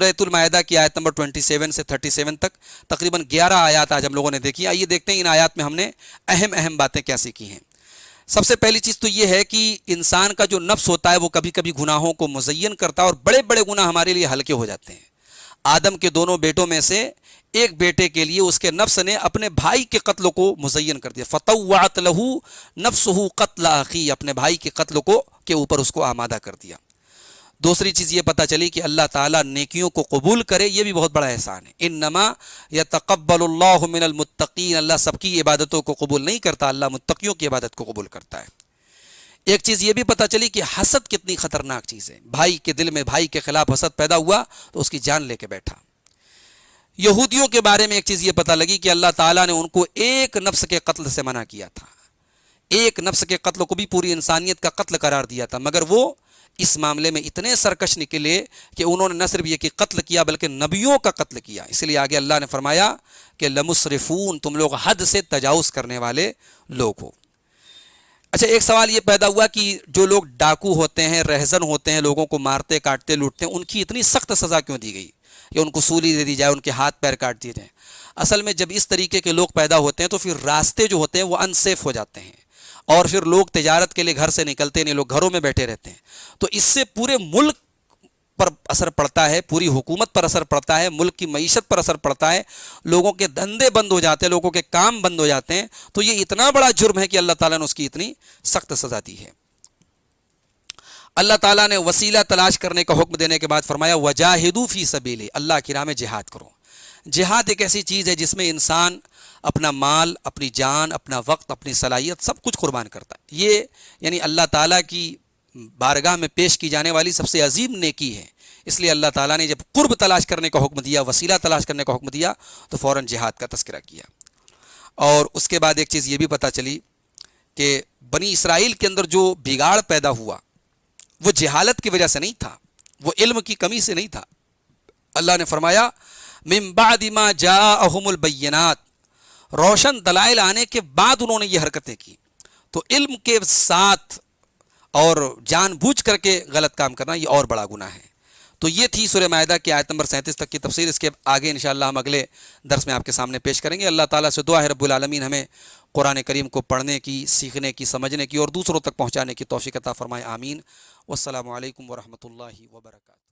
سورۃ المائدہ کی آیت نمبر 27 سے 37 تک تقریباً 11 آیات آج ہم لوگوں نے دیکھی. آئیے دیکھتے ہیں ان آیات میں ہم نے اہم باتیں کیا سیکھی ہیں. سب سے پہلی چیز تو یہ ہے کہ انسان کا جو نفس ہوتا ہے وہ کبھی کبھی گناہوں کو مزین کرتا ہے اور بڑے بڑے گناہ ہمارے لیے ہلکے ہو جاتے ہیں. آدم کے دونوں بیٹوں میں سے ایک بیٹے کے لیے اس کے نفس نے اپنے بھائی کے قتل کو مزین کر دیا. فطوعت لہ نفسہ قتل اخی، اپنے بھائی کے قتل کو کے اوپر اس کو آمادہ کر دیا. دوسری چیز یہ پتہ چلی کہ اللہ تعالیٰ نیکیوں کو قبول کرے، یہ بھی بہت بڑا احسان ہے. انما یتقبل اللہ من المتقین، اللہ سب کی عبادتوں کو قبول نہیں کرتا، اللہ متقیوں کی عبادت کو قبول کرتا ہے. ایک چیز یہ بھی پتہ چلی کہ حسد کتنی خطرناک چیز ہے. بھائی کے دل میں بھائی کے خلاف حسد پیدا ہوا تو اس کی جان لے کے بیٹھا. یہودیوں کے بارے میں ایک چیز یہ پتہ لگی کہ اللہ تعالیٰ نے ان کو ایک نفس کے قتل سے منع کیا تھا. ایک نفس کے قتل کو بھی پوری انسانیت کا قتل قرار دیا تھا، مگر وہ اس معاملے میں اتنے سرکش نکلے کہ انہوں نے نہ صرف یہ کہ قتل کیا بلکہ نبیوں کا قتل کیا. اس لیے آگے اللہ نے فرمایا کہ لمسرفون، تم لوگ حد سے تجاوز کرنے والے لوگ ہو. اچھا، ایک سوال یہ پیدا ہوا کہ جو لوگ ڈاکو ہوتے ہیں، رہزن ہوتے ہیں، لوگوں کو مارتے کاٹتے لوٹتے ہیں، ان کی اتنی سخت سزا کیوں دی گئی کہ ان کو سولی دے دی جائے، ان کے ہاتھ پیر کاٹ دیے جائیں؟ اصل میں جب اس طریقے کے لوگ پیدا ہوتے ہیں تو پھر راستے جو ہوتے ہیں وہ انسیف ہو جاتے ہیں اور پھر لوگ تجارت کے لیے گھر سے نکلتے نہیں، لوگ گھروں میں بیٹھے رہتے ہیں. تو اس سے پورے ملک پر اثر پڑتا ہے، پوری حکومت پر اثر پڑتا ہے، ملک کی معیشت پر اثر پڑتا ہے، لوگوں کے دھندے بند ہو جاتے ہیں، لوگوں کے کام بند ہو جاتے ہیں. تو یہ اتنا بڑا جرم ہے کہ اللہ تعالیٰ نے اس کی اتنی سخت سزا دی ہے. اللہ تعالیٰ نے وسیلہ تلاش کرنے کا حکم دینے کے بعد فرمایا وجاہدوا فی سبیلہ، اللہ کی راہ میں جہاد کرو. جہاد ایک ایسی چیز ہے جس میں انسان اپنا مال، اپنی جان، اپنا وقت، اپنی صلاحیت سب کچھ قربان کرتا ہے. یہ یعنی اللہ تعالیٰ کی بارگاہ میں پیش کی جانے والی سب سے عظیم نیکی ہے. اس لیے اللہ تعالیٰ نے جب قرب تلاش کرنے کا حکم دیا، وسیلہ تلاش کرنے کا حکم دیا، تو فوراً جہاد کا تذکرہ کیا. اور اس کے بعد ایک چیز یہ بھی پتہ چلی کہ بنی اسرائیل کے اندر جو بگاڑ پیدا ہوا وہ جہالت کی وجہ سے نہیں تھا، وہ علم کی کمی سے نہیں تھا. اللہ نے فرمایا من بعد ما جاءہم البینات، روشن دلائل آنے کے بعد انہوں نے یہ حرکتیں کی. تو علم کے ساتھ اور جان بوجھ کر کے غلط کام کرنا یہ اور بڑا گناہ ہے. تو یہ تھی سورہ مائدہ کی آیت نمبر 37 تک کی تفسیر. اس کے آگے انشاءاللہ ہم اگلے درس میں آپ کے سامنے پیش کریں گے. اللہ تعالیٰ سے دعا ہے رب العالمین ہمیں قرآن کریم کو پڑھنے کی، سیکھنے کی، سمجھنے کی اور دوسروں تک پہنچانے کی توفیق عطا فرمائے. آمین. والسلام علیکم ورحمۃ اللہ وبرکاتہ.